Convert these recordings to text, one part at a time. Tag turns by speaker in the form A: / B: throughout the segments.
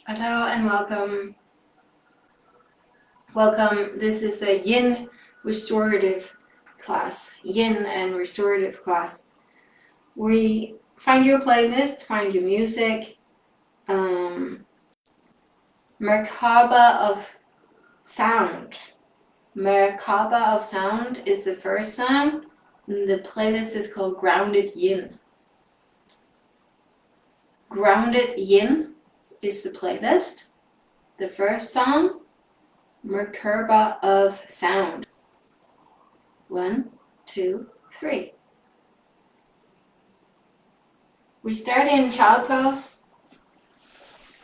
A: Hello and welcome. Welcome. This is a Yin Restorative class. Yin and Restorative class. We find your playlist, find your music. Merkaba of Sound. Merkaba of Sound is the first song. The playlist is called Grounded Yin. Grounded Yin is the playlist. The first song, Merkaba of Sound. 1, 2, 3. We start in child pose.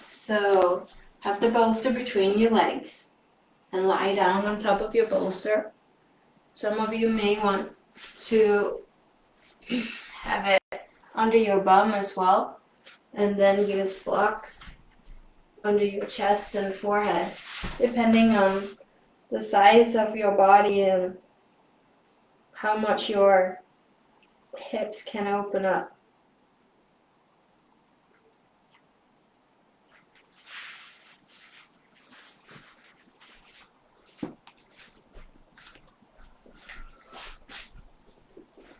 A: So have the bolster between your legs and lie down on top of your bolster. Some of you may want to have it under your bum as well, and then use blocks under your chest and forehead, depending on the size of your body and how much your hips can open up.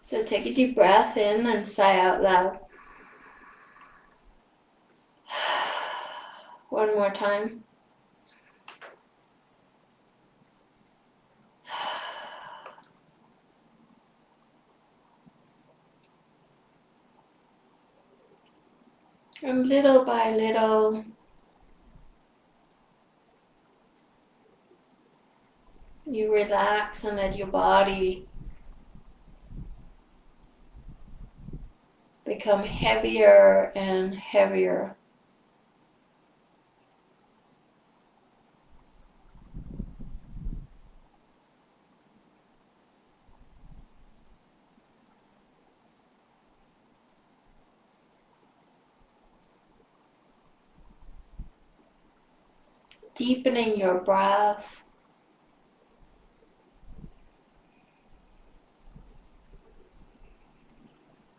A: So take a deep breath in and sigh out loud. One more time. And little by little, you relax and let your body become heavier and heavier. Deepening your breath.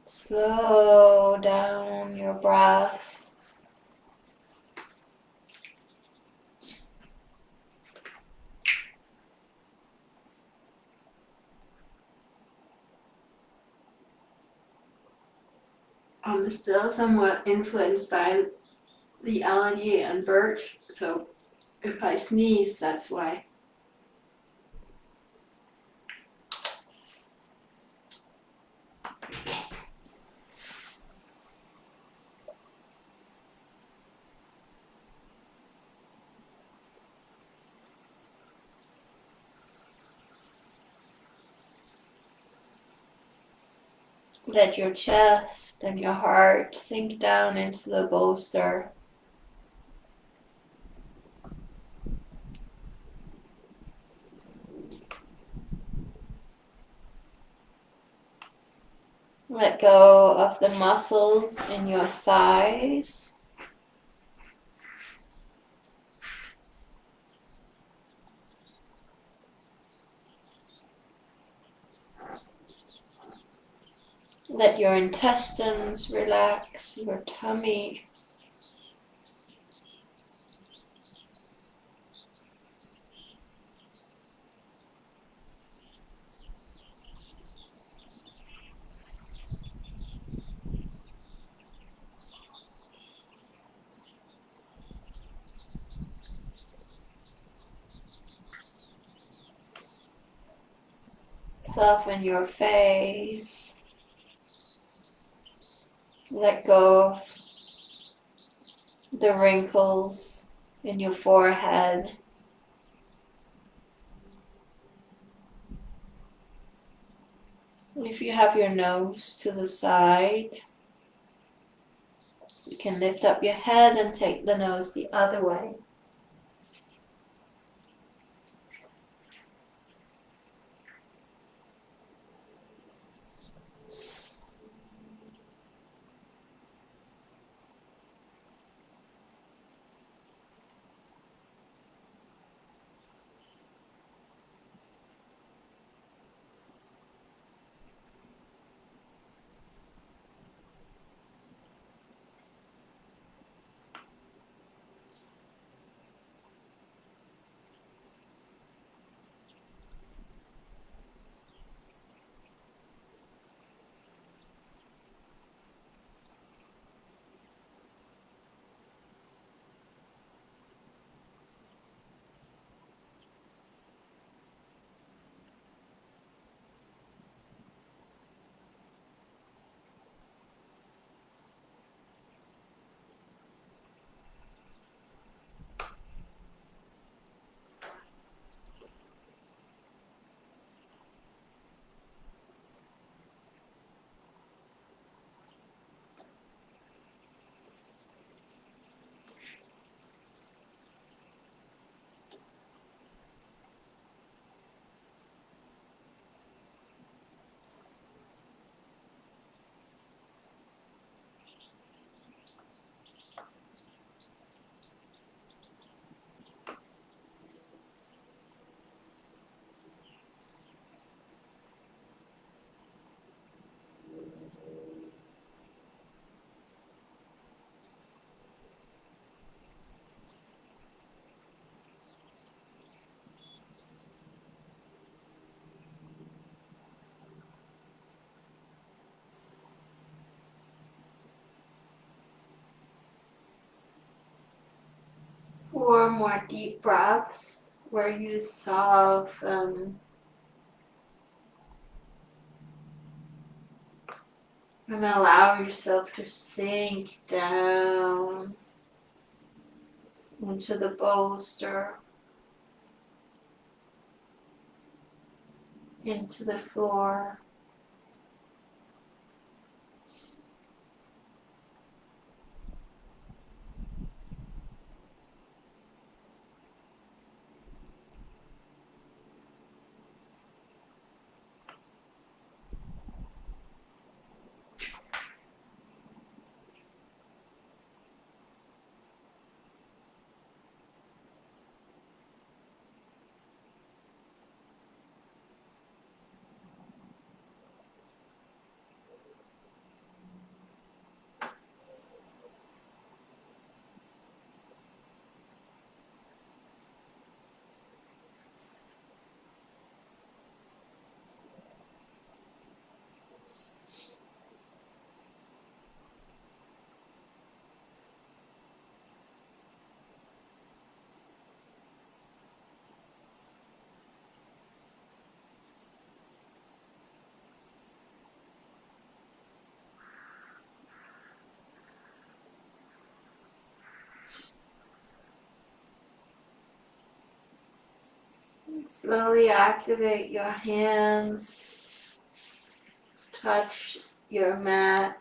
A: Slow down your breath. I'm still somewhat influenced by the allergy and birch, so if I sneeze, that's why. Let your chest and your heart sink down into the bolster. Let go of the muscles in your thighs. Let your intestines relax, your tummy. Soften your face. Let go of the wrinkles in your forehead. If you have your nose to the side, you can lift up your head and take the nose the other way. 4 more deep breaths where you soften and allow yourself to sink down into the bolster, into the floor. Slowly activate your hands, touch your mat.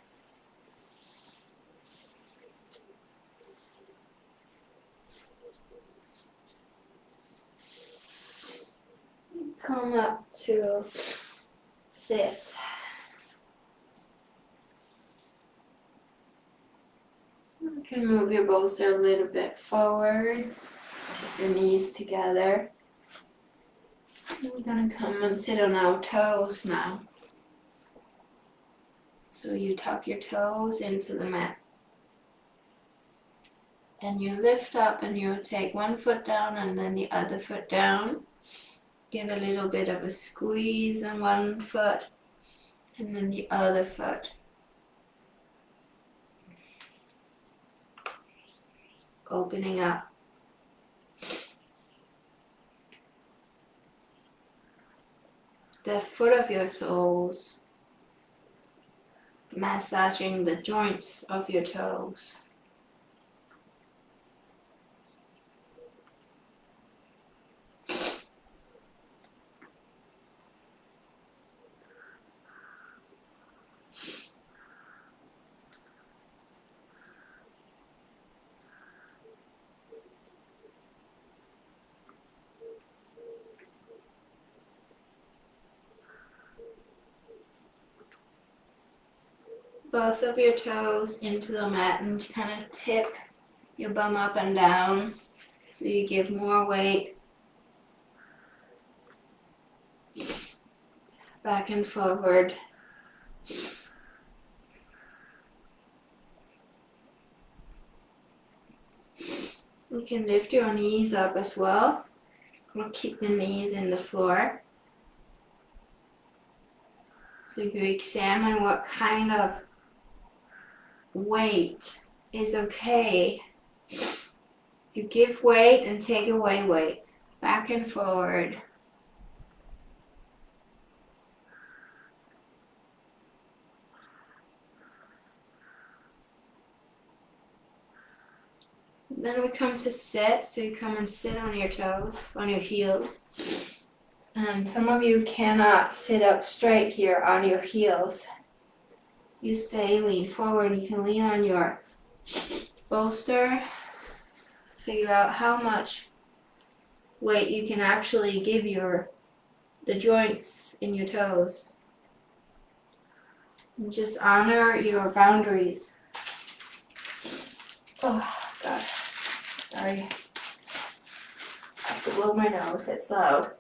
A: Come up to sit. You can move your bolster a little bit forward, take your knees together. We're going to come and sit on our toes now. So you tuck your toes into the mat. And you lift up and you take one foot down and then the other foot down. Give a little bit of a squeeze on one foot and then the other foot. Opening up. The foot of your soles. Massaging the joints of your toes. Both of your toes into the mat and kind of tip your bum up and down so you give more weight back and forward. You can lift your knees up as well, or keep the knees in the floor. So you examine what kind of weight is okay. You give weight and take away weight, back and forward. Then we come to sit, so you come and sit on your toes, on your heels. And some of you cannot sit up straight here on your heels. You stay, lean forward. You can lean on your bolster. Figure out how much weight you can actually give the joints in your toes. And just honor your boundaries. Oh, God. Sorry. I have to blow my nose. It's loud.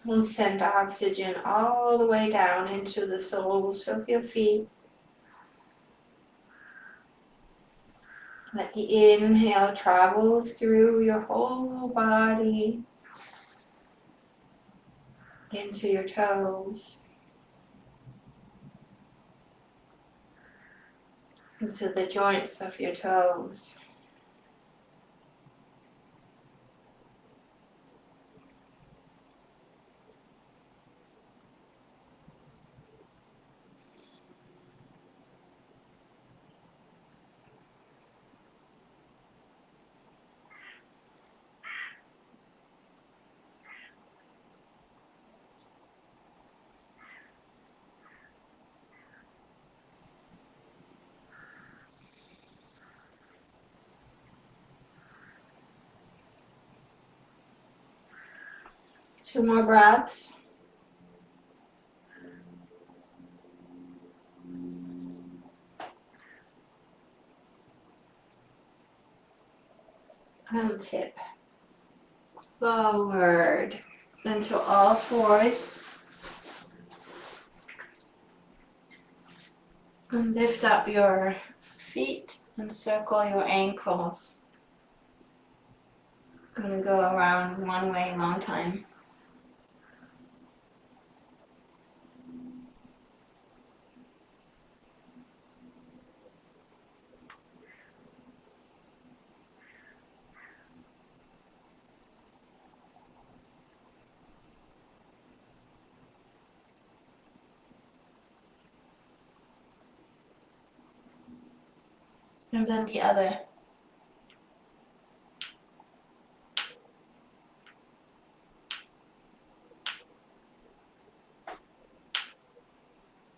A: And send oxygen all the way down into the soles of your feet. Let the inhale travel through your whole body into your toes, into the joints of your toes. Two more breaths. And tip forward into all fours. And lift up your feet and circle your ankles. Gonna go around one way long time. And then the other.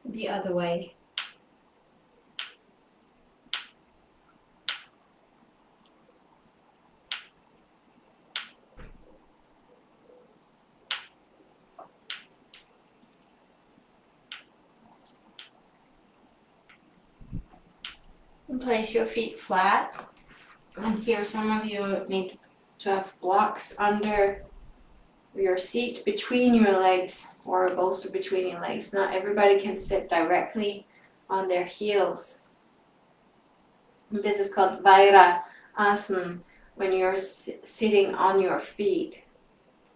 A: The other way. And place your feet flat. And here some of you need to have blocks under your seat between your legs, or a bolster between your legs. Not everybody can sit directly on their heels. This is called Vaira Asana, when you're sitting on your feet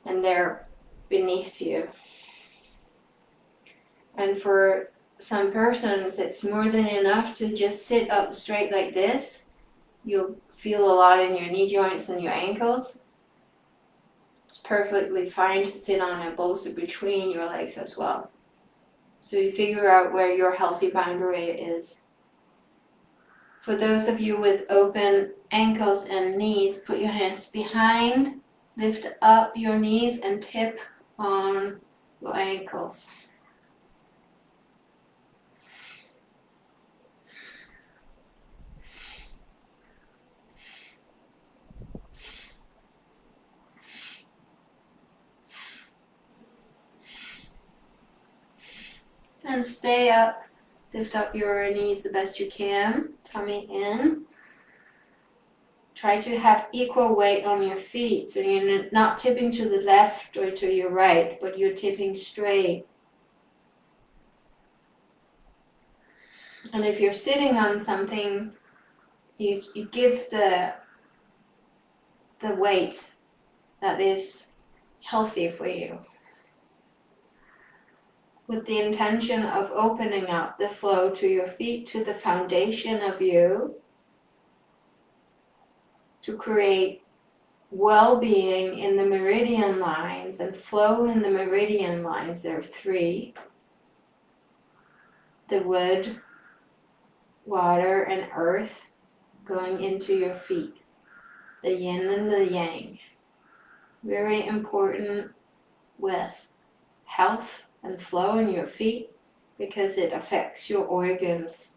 A: and they're beneath you. And for some persons, it's more than enough to just sit up straight like this. You'll feel a lot in your knee joints and your ankles. It's perfectly fine to sit on a bolster between your legs as well. So you figure out where your healthy boundary is. For those of you with open ankles and knees, put your hands behind, lift up your knees and tip on your ankles. And stay up. Lift up your knees the best you can. Tummy in. Try to have equal weight on your feet. So you're not tipping to the left or to your right, but you're tipping straight. And if you're sitting on something, you give the weight that is healthy for you, with the intention of opening up the flow to your feet, to the foundation of you, to create well-being in the meridian lines and flow in the meridian lines. There are three: the wood, water, and earth going into your feet, the yin and the yang. Very important with health and flow in your feet, because it affects your organs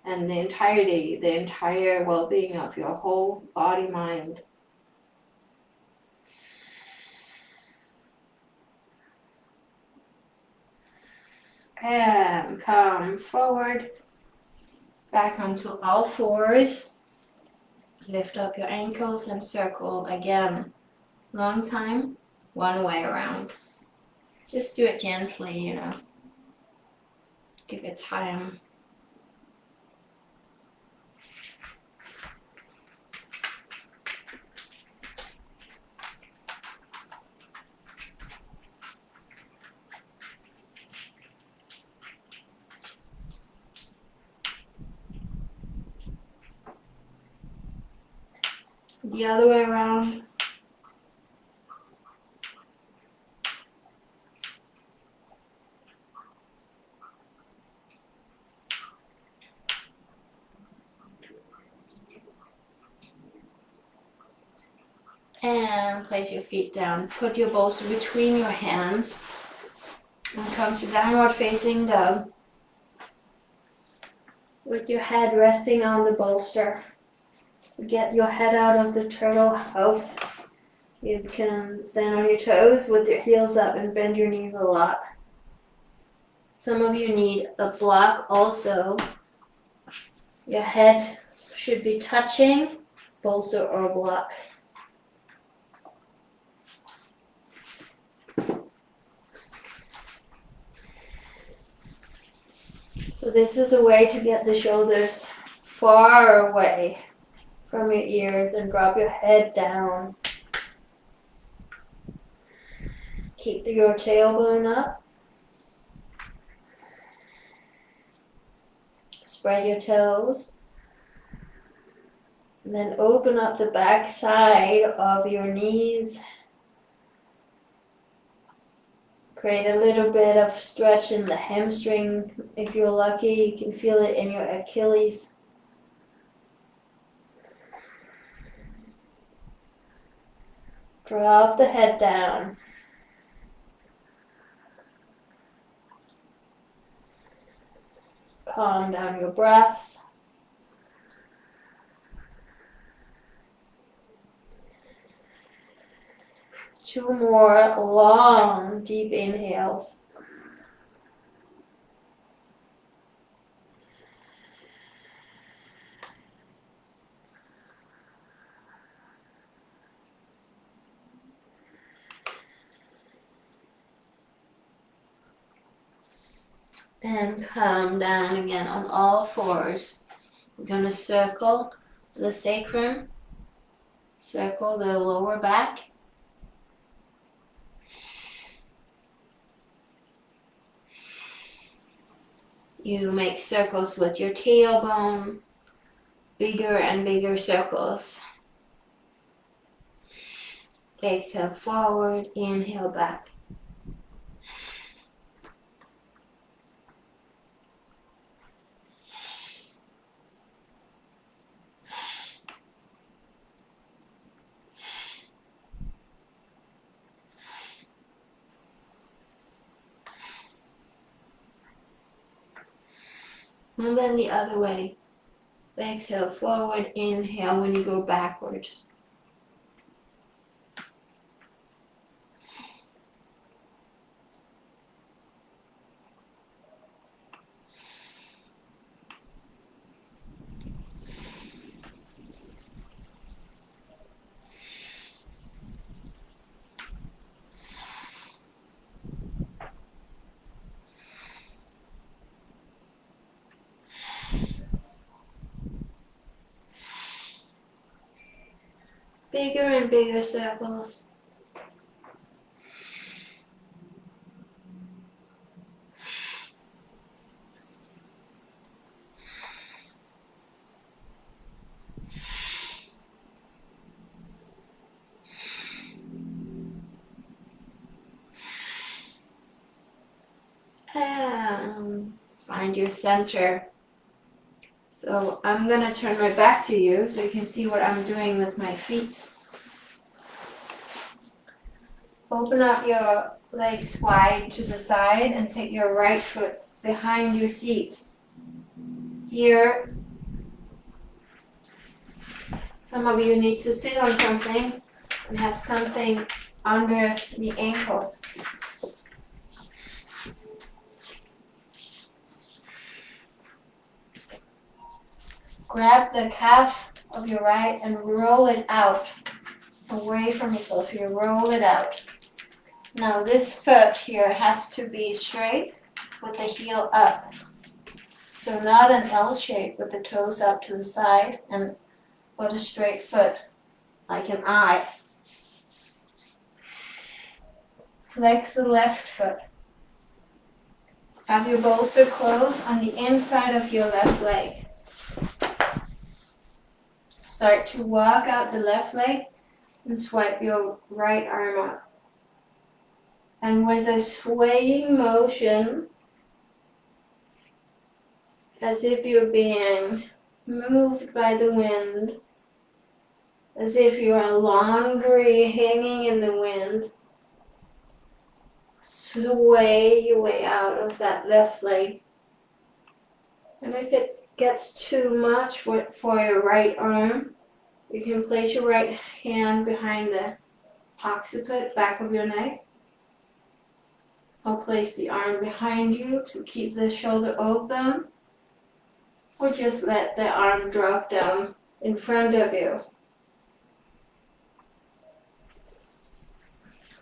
A: and the entire well-being of your whole body, mind. And come forward, back onto all fours. Lift up your ankles and circle again. Long time, one way around. Just do it gently, Give it time. The other way around. And place your feet down. Put your bolster between your hands and come to downward facing dog with your head resting on the bolster. Get your head out of the turtle house. You can stand on your toes with your heels up and bend your knees a lot. Some of you need a block also. Your head should be touching bolster or block. So this is a way to get the shoulders far away from your ears and drop your head down. Keep your tailbone up. Spread your toes. And then open up the back side of your knees. Create a little bit of stretch in the hamstring. If you're lucky, you can feel it in your Achilles. Drop the head down. Calm down your breath. Two more long, deep inhales. And come down again on all fours. We're going to circle the sacrum, circle the lower back. You make circles with your tailbone, bigger and bigger circles. Exhale forward, inhale back. And then the other way. Exhale forward, inhale when you go backwards. Bigger and bigger circles. And find your center. So I'm going to turn my back to you so you can see what I'm doing with my feet. Open up your legs wide to the side and take your right foot behind your seat. Here, some of you need to sit on something and have something under the ankle. Grab the calf of your right and roll it out away from yourself. You roll it out. Now this foot here has to be straight with the heel up. So not an L shape with the toes up to the side, but a straight foot, like an I. Flex the left foot. Have your bolster close on the inside of your left leg. Start to walk out the left leg and swipe your right arm up. And with a swaying motion, as if you're being moved by the wind, as if you're a laundry hanging in the wind, sway your way out of that left leg. And if it gets too much for your right arm, you can place your right hand behind the occiput, back of your neck. Or place the arm behind you to keep the shoulder open. Or just let the arm drop down in front of you.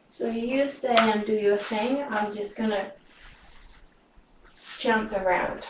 A: So you stay and do your thing. I'm just gonna jump around.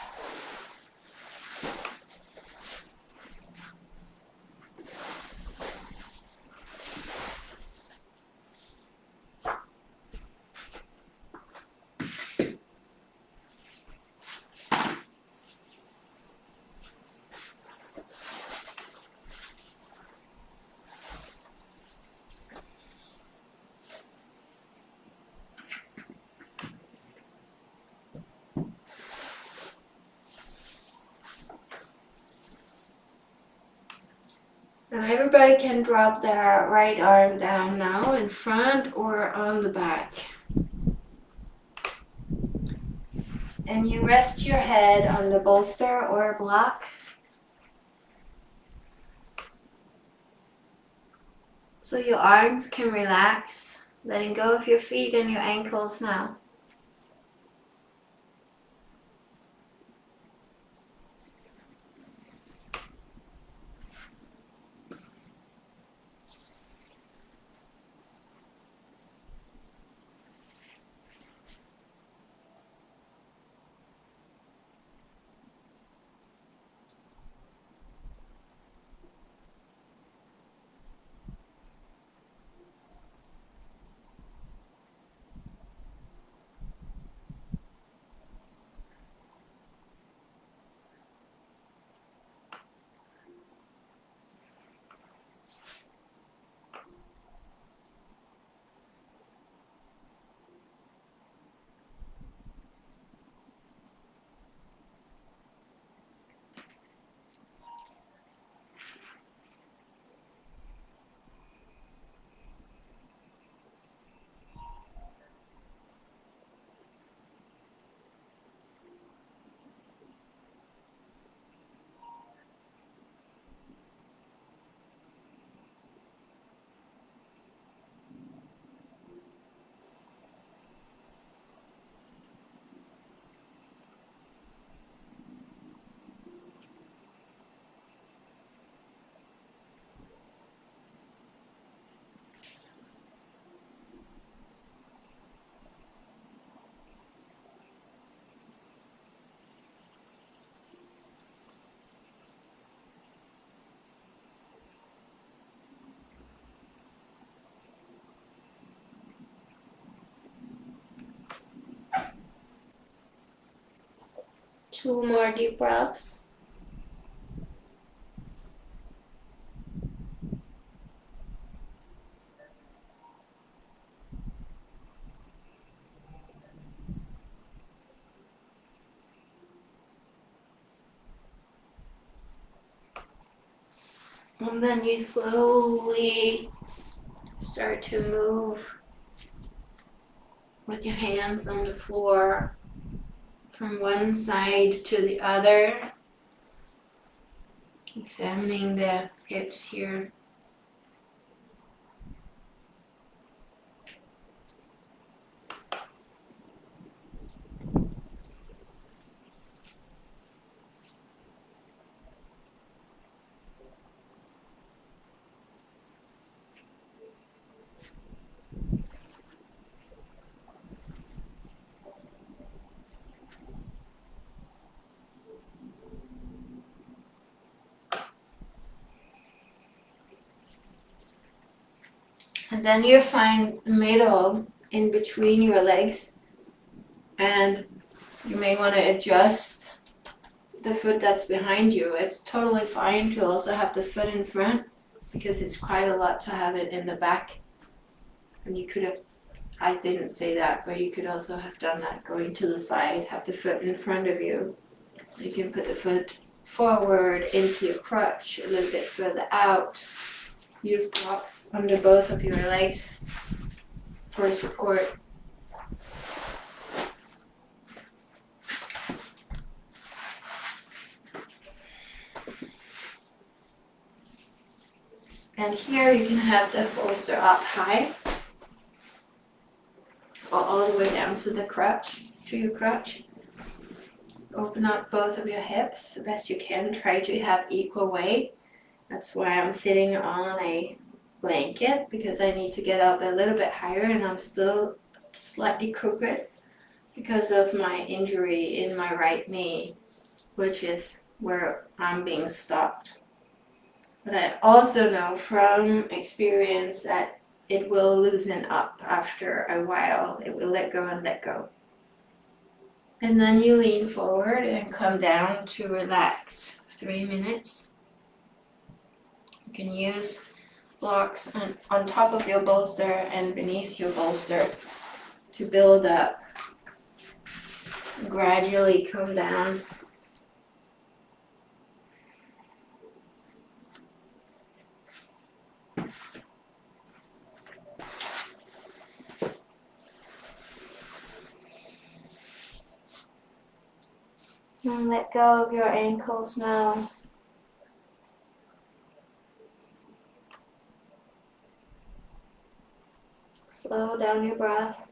A: Now everybody can drop their right arm down now in front or on the back. And you rest your head on the bolster or block. So your arms can relax, letting go of your feet and your ankles now. Two more deep breaths. And then you slowly start to move with your hands on the floor from one side to the other, examining the hips here. And then you find the middle in between your legs, and you may want to adjust the foot that's behind you. It's totally fine to also have the foot in front, because it's quite a lot to have it in the back. And you could have, I didn't say that, but you could also have done that, going to the side, have the foot in front of you. You can put the foot forward into your crutch, a little bit further out. Use blocks under both of your legs for support. And here you can have the bolster up high, or all the way down to the crutch, to your crutch. Open up both of your hips the best you can. Try to have equal weight. That's why I'm sitting on a blanket, because I need to get up a little bit higher, and I'm still slightly crooked because of my injury in my right knee, which is where I'm being stopped. But I also know from experience that it will loosen up after a while. It will let go and let go. And then you lean forward and come down to relax. 3 minutes. You can use blocks on top of your bolster and beneath your bolster to build up. Gradually come down. And let go of your ankles now. Slow down your breath.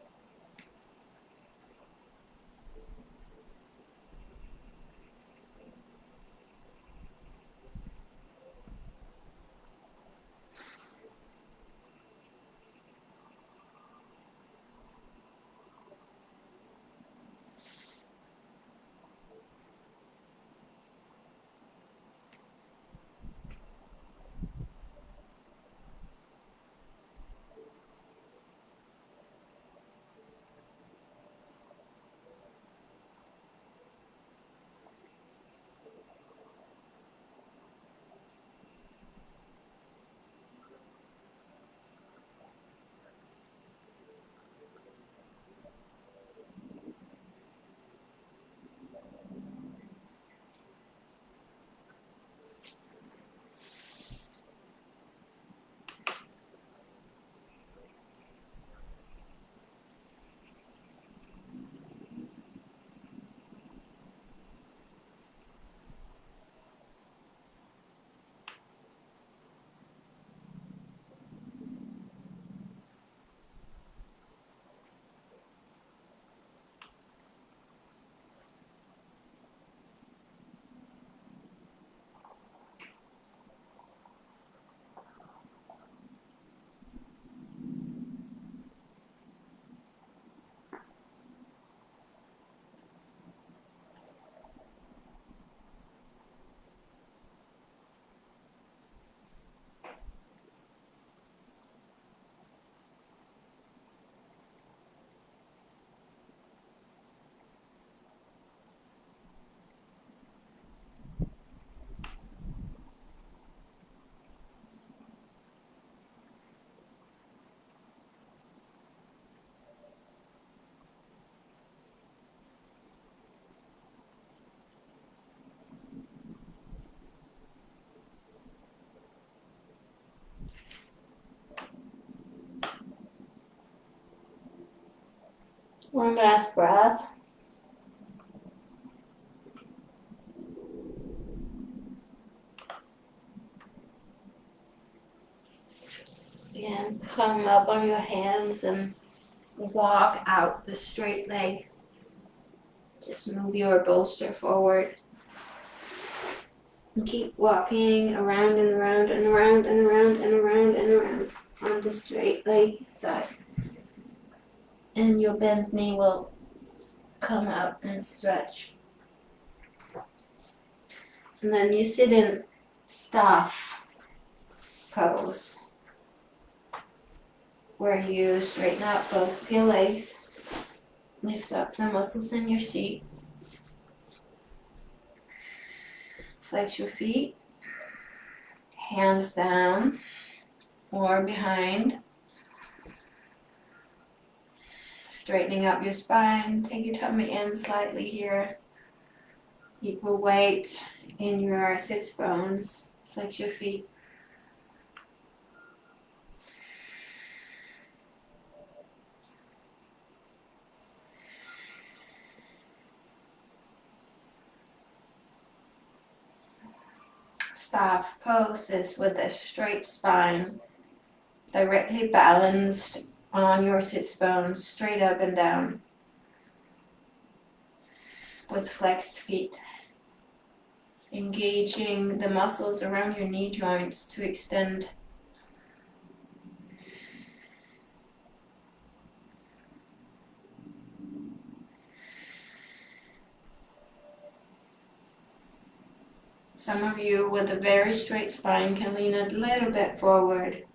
A: One last breath. And come up on your hands and walk out the straight leg. Just move your bolster forward. And keep walking around and around and around and around and around and around on the straight leg side. And your bent knee will come out and stretch. And then you sit in staff pose. where you straighten out both of your legs, lift up the muscles in your seat, flex your feet, hands down or behind, straightening up your spine, take your tummy in slightly here, equal weight in your sits bones, flex your feet. Staff poses with a straight spine, directly balanced on your sits bones, straight up and down, with flexed feet, engaging the muscles around your knee joints to extend. Some of you with a very straight spine can lean a little bit forward.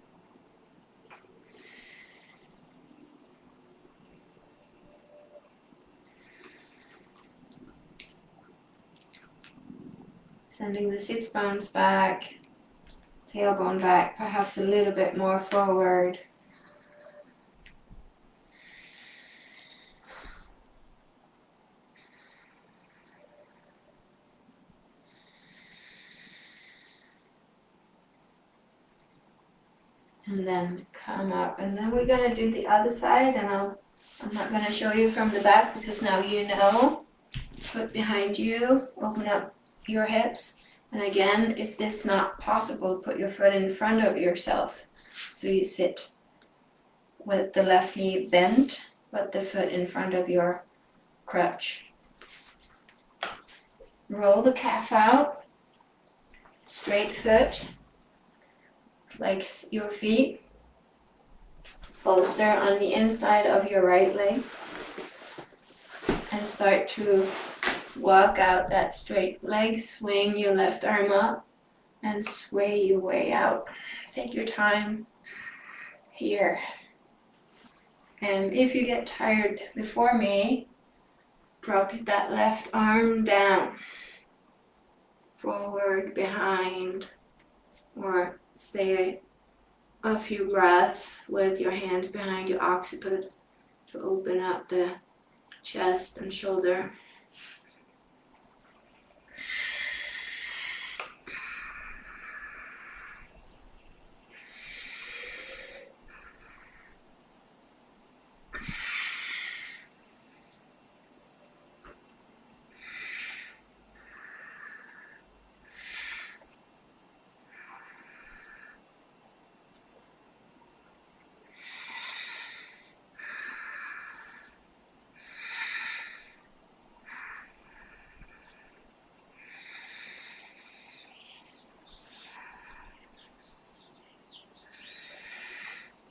A: Sending the sits bones back, tailbone back, perhaps a little bit more forward. And then come up. And then we're going to do the other side, and I'm not going to show you from the back because now you know. Foot behind you, open up your hips. And again, if this is not possible, put your foot in front of yourself. So you sit with the left knee bent, but the foot in front of your crutch. Roll the calf out, straight foot, flex your feet, bolster on the inside of your right leg, and start to walk out that straight leg, swing your left arm up, and sway your way out. Take your time here. And if you get tired before me, drop that left arm down, forward, behind, or stay a few breaths with your hands behind your occiput to open up the chest and shoulder.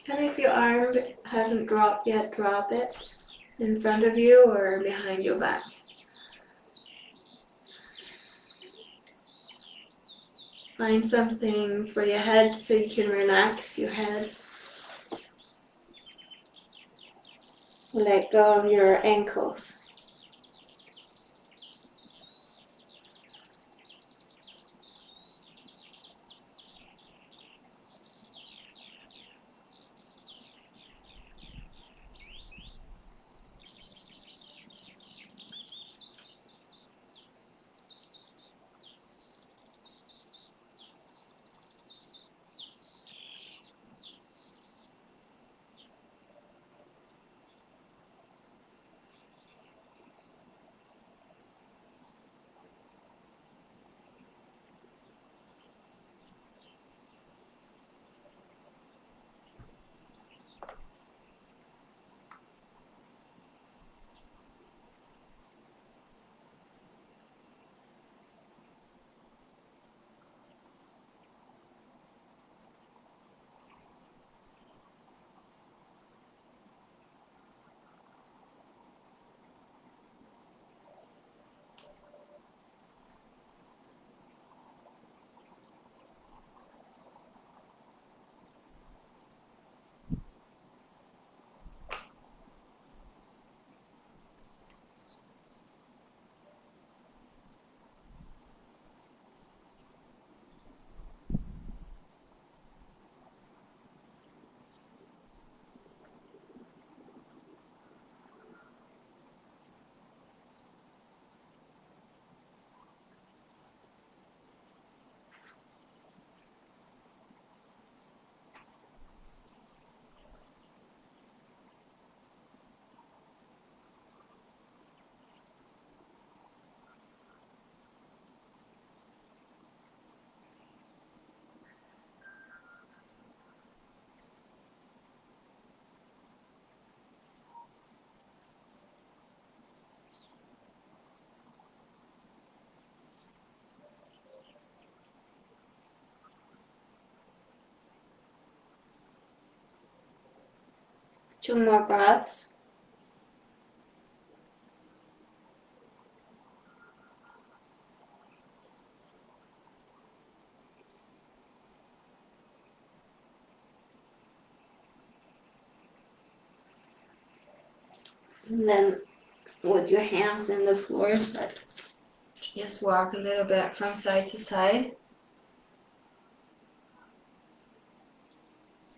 A: And if your arm hasn't dropped yet, drop it in front of you or behind your back. Find something for your head so you can relax your head. Let go of your ankles. 2 more breaths. And then with your hands in the floor, just walk a little bit from side to side,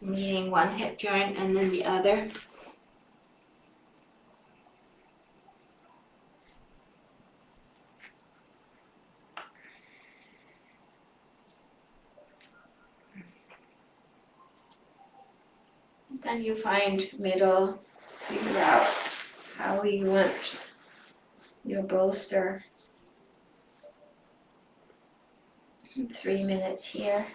A: meeting one hip joint and then the other. Then you find middle, figure out how you want your bolster. 3 minutes here.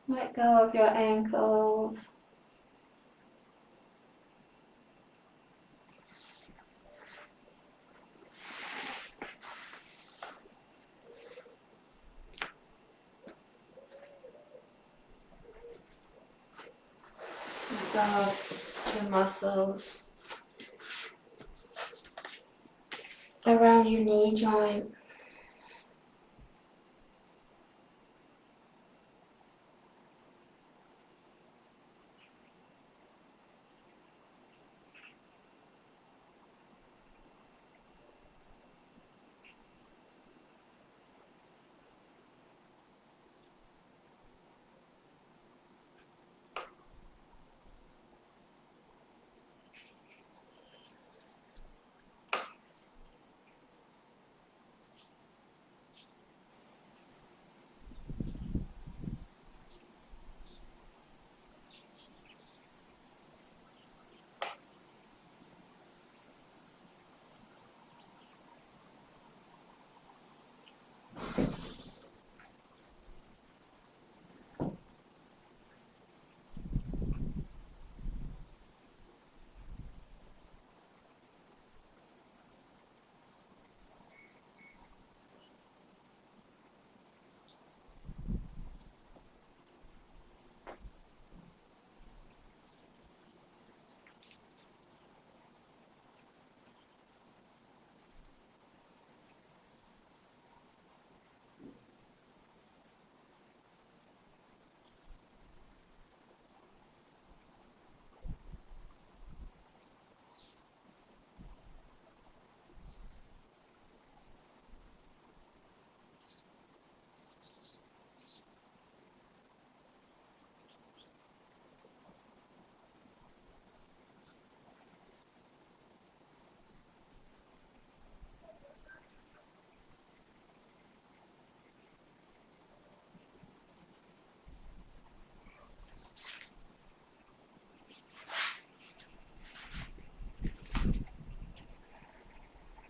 A: Let go of your ankles. Let go of the muscles around your knee joint.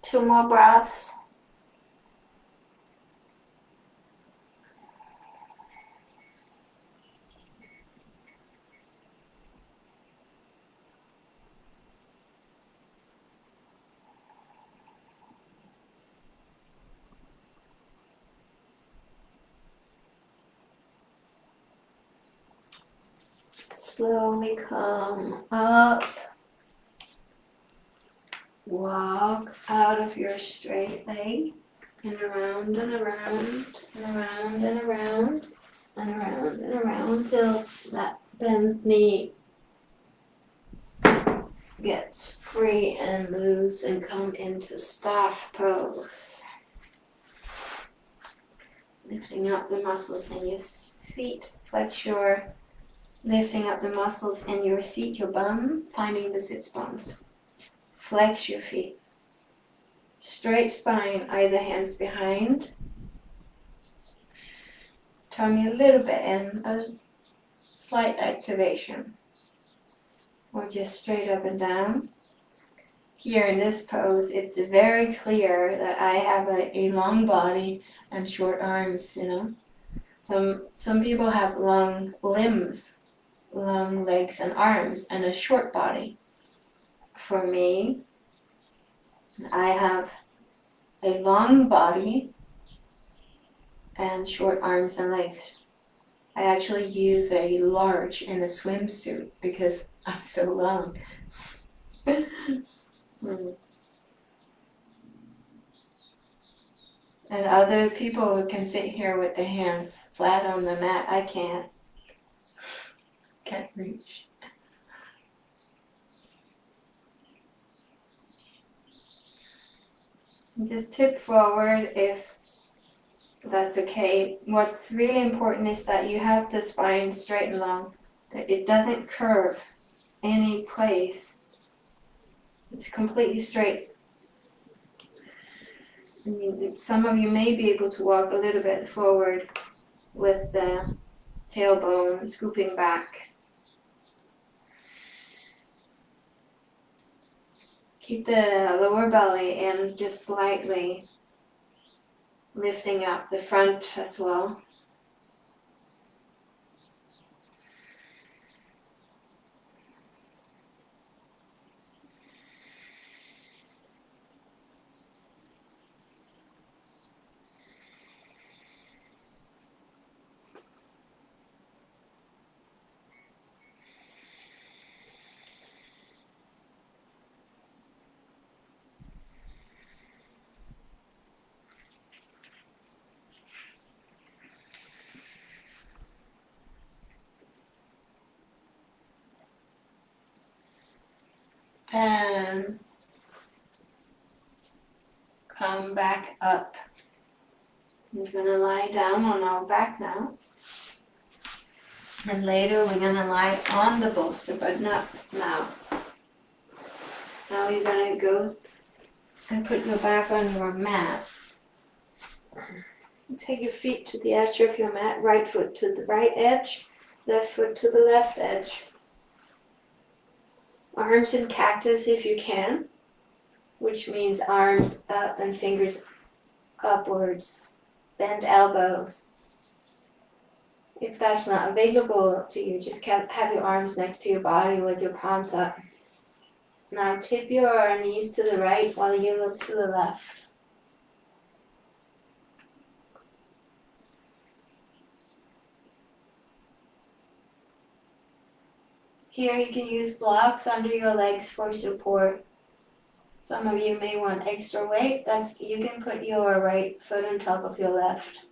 A: Two more breaths. Slowly come up. Walk out of your straight leg and around and around and around and around and around and around till that bent knee gets free and loose and come into staff pose. Lifting up the muscles in your feet, lifting up the muscles in your seat, your bum, finding the sits bones. Flex your feet. Straight spine, either hands behind. Tummy a little bit in, a slight activation. Or just straight up and down. Here in this pose, it's very clear that I have a long body and short arms, you know. Some people have long limbs, long legs and arms and a short body. For me, I have a long body and short arms and legs. I actually use a large in a swimsuit because I'm so long. And other people can sit here with their hands flat on the mat. I can't. Can't reach. Just tip forward if that's okay. What's really important is that you have the spine straight and long, that it doesn't curve any place. It's completely straight. Some of you may be able to walk a little bit forward with the tailbone scooping back. Keep the lower belly in, just slightly lifting up the front as well. And come back up. We're going to lie down on our back now. And later we're going to lie on the bolster, but not now. Now you're going to go and put your back on your mat. Take your feet to the edge of your mat, right foot to the right edge, left foot to the left edge. Arms in cactus if you can, which means arms up and fingers upwards. Bend elbows. If that's not available to you, just have your arms next to your body with your palms up. Now tip your knees to the right while you look to the left. Here you can use blocks under your legs for support. Some of you may want extra weight, then you can put your right foot on top of your left.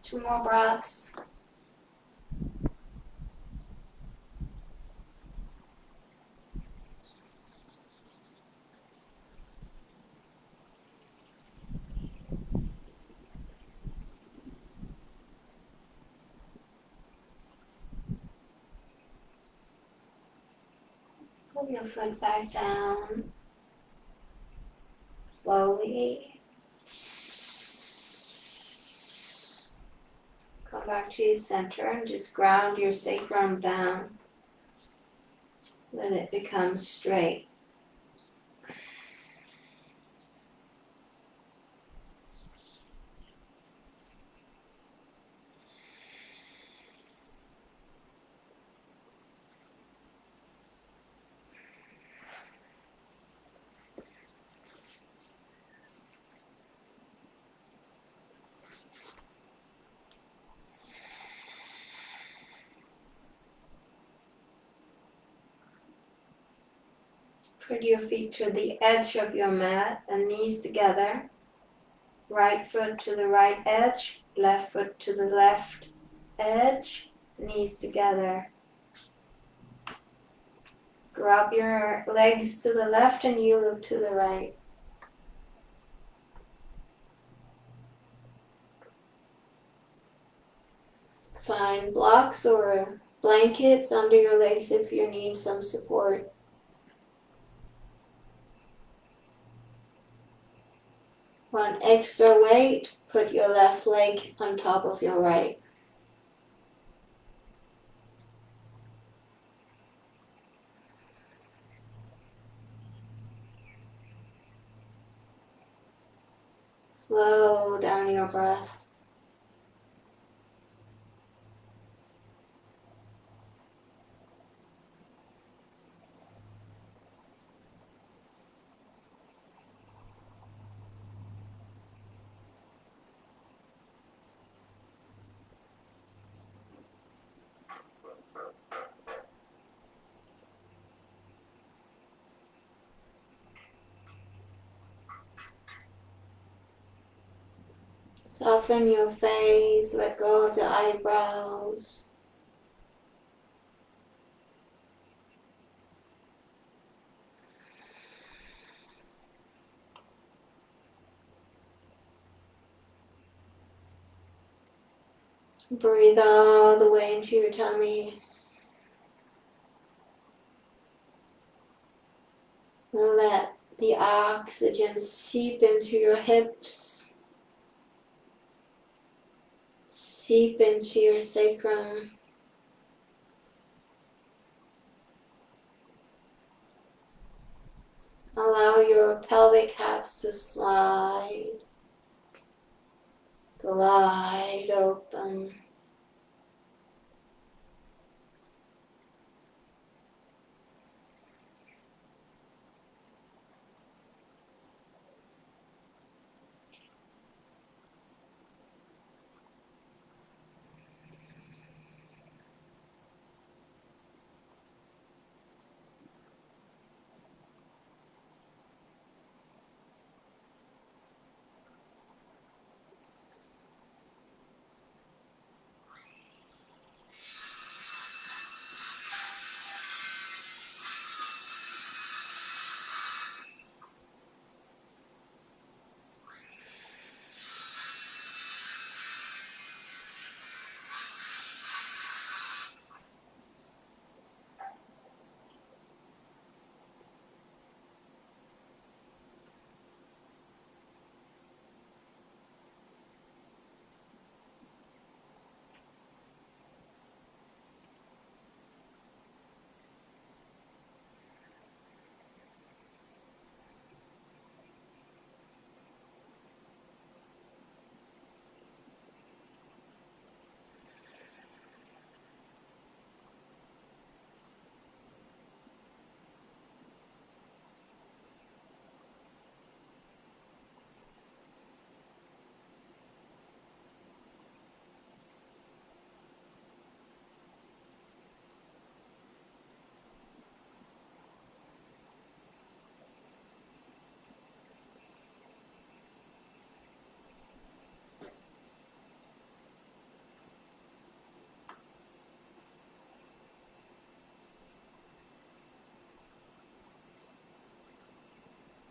A: Two more breaths. your foot back down slowly. Come back to your center and just ground your sacrum down. Let it become straight. Put your feet to the edge of your mat and knees together. Right foot to the right edge, left foot to the left edge, knees together. Drop your legs to the left and you look to the right. Find blocks or blankets under your legs if you need some support. Want extra weight? Put your left leg on top of your right. Slow down your breath. Soften your face, let go of your eyebrows. Breathe all the way into your tummy. Let the oxygen seep into your hips, seep into your sacrum. Allow your pelvic halves to slide, glide open.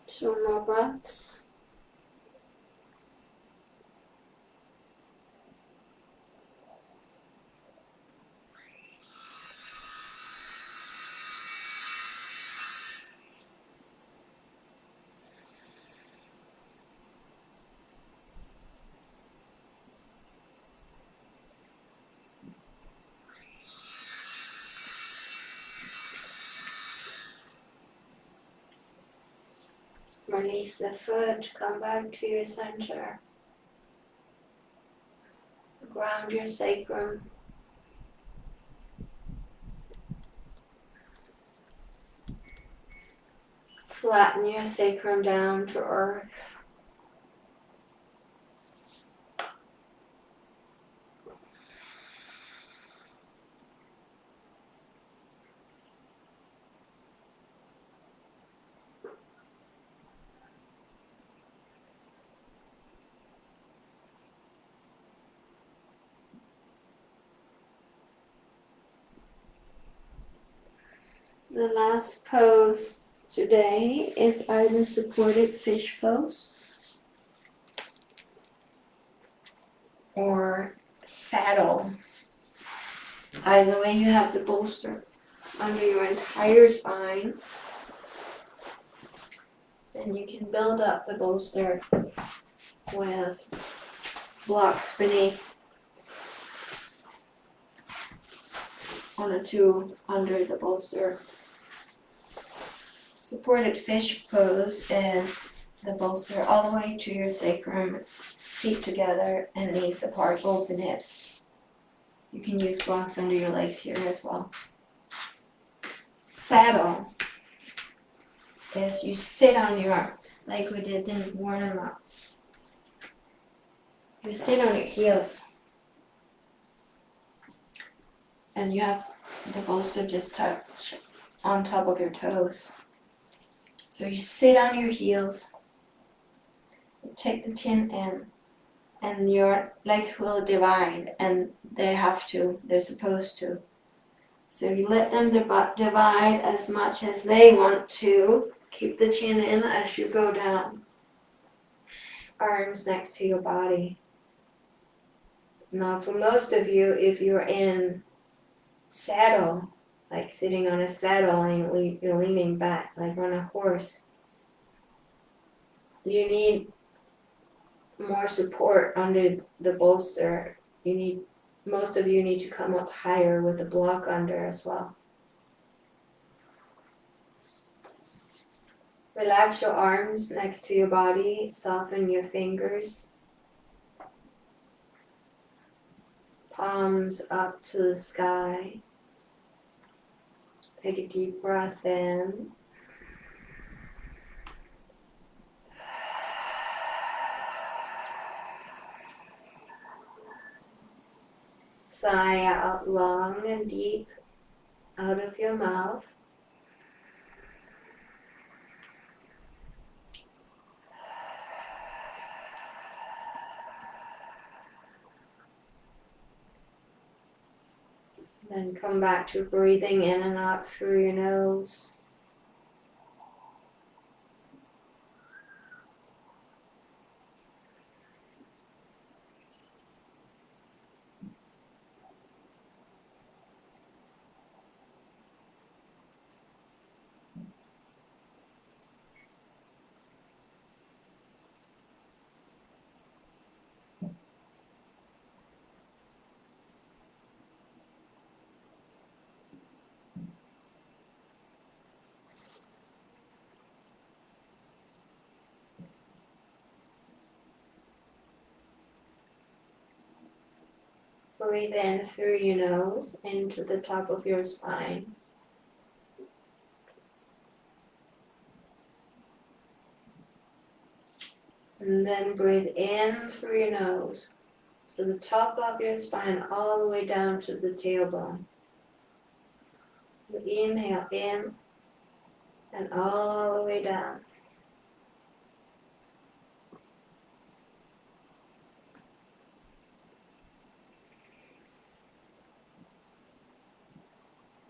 A: Two more breaths. Release the foot, come back to your center. Ground your sacrum. Flatten your sacrum down to earth. The last pose today is either supported fish pose or saddle. Either way, you have the bolster under your entire spine. Then you can build up the bolster with blocks beneath, one or two under the bolster. Supported fish pose is the bolster all the way to your sacrum, feet together and knees apart, open hips. You can use blocks under your legs here as well. Saddle is you sit on your, like we did in warm up. You sit on your heels and you have the bolster just touch on top of your toes. So you sit on your heels, you take the chin in, and your legs will divide, and they're supposed to. So you let them divide as much as they want to. Keep the chin in as you go down. Arms next to your body. Now for most of you, if you're in saddle, like sitting on a saddle and you're leaning back, like on a horse, you need more support under the bolster. Most of you need to come up higher with the block under as well. Relax your arms next to your body, soften your fingers. Palms up to the sky. Take a deep breath in. Sigh out long and deep out of your mouth. Then come back to breathing in and out through your nose. Breathe in through your nose into the top of your spine. And then breathe in through your nose to the top of your spine all the way down to the tailbone. Inhale in and all the way down.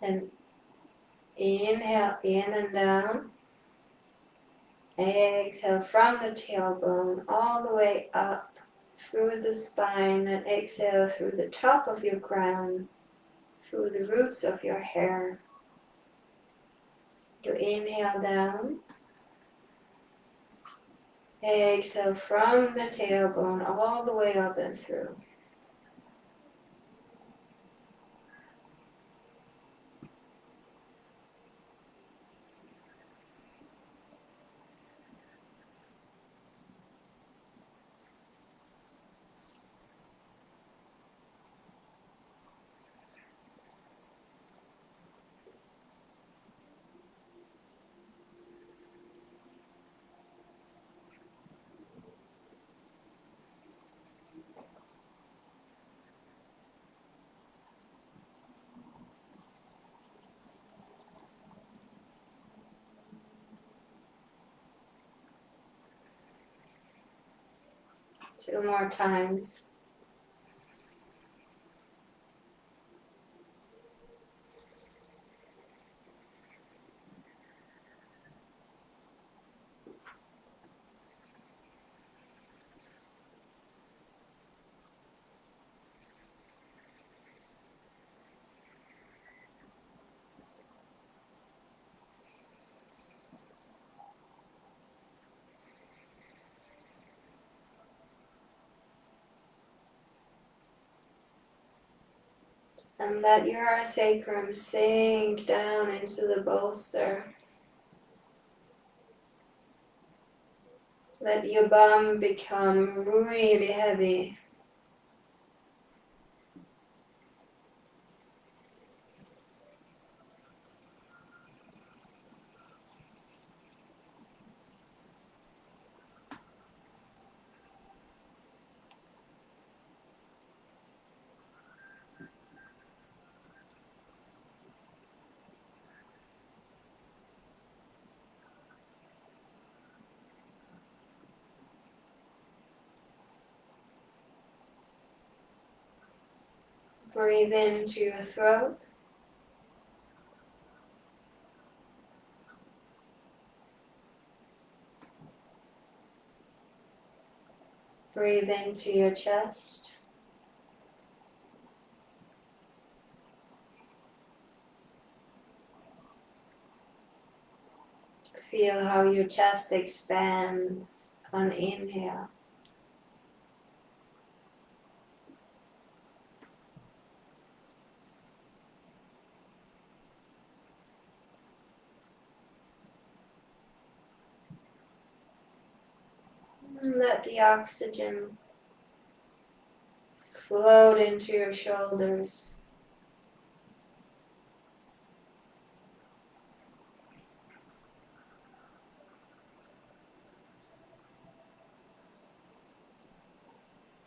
A: Then inhale in and down. Exhale from the tailbone all the way up through the spine, and exhale through the top of your crown, through the roots of your hair. You inhale down. Exhale from the tailbone all the way up and through. 2 more times. And let your sacrum sink down into the bolster. Let your bum become really heavy. Breathe into your throat. Breathe into your chest. Feel how your chest expands on inhale. And let the oxygen float into your shoulders.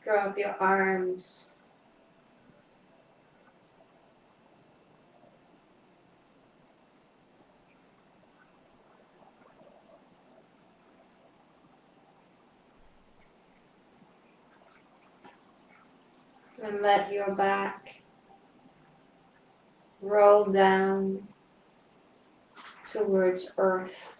A: Drop your arms. And let your back roll down towards earth.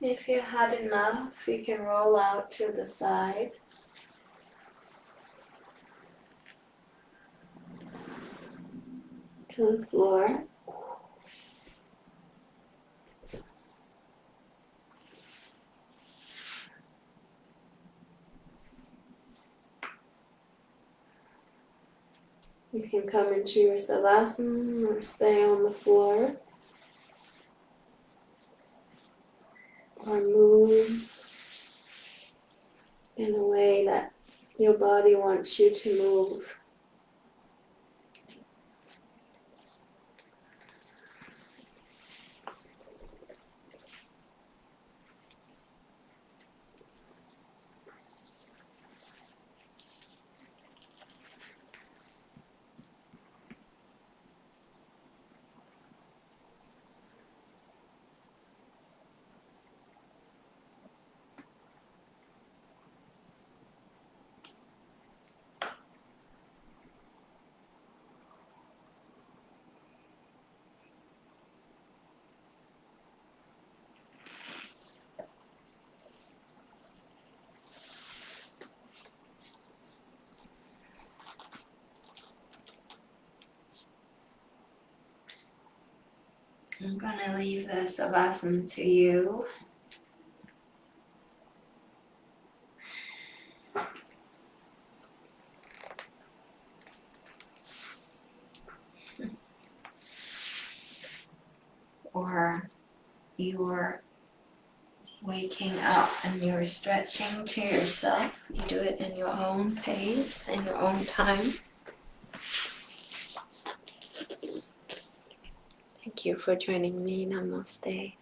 A: If you had enough, you can roll out to the side. To the floor. You can come into your savasana or stay on the floor. Or move in a way that your body wants you to move. I'm gonna leave the savasana to you. Or you're waking up and you're stretching to yourself. You do it in your own pace, in your own time. Thank you for joining me. Namaste.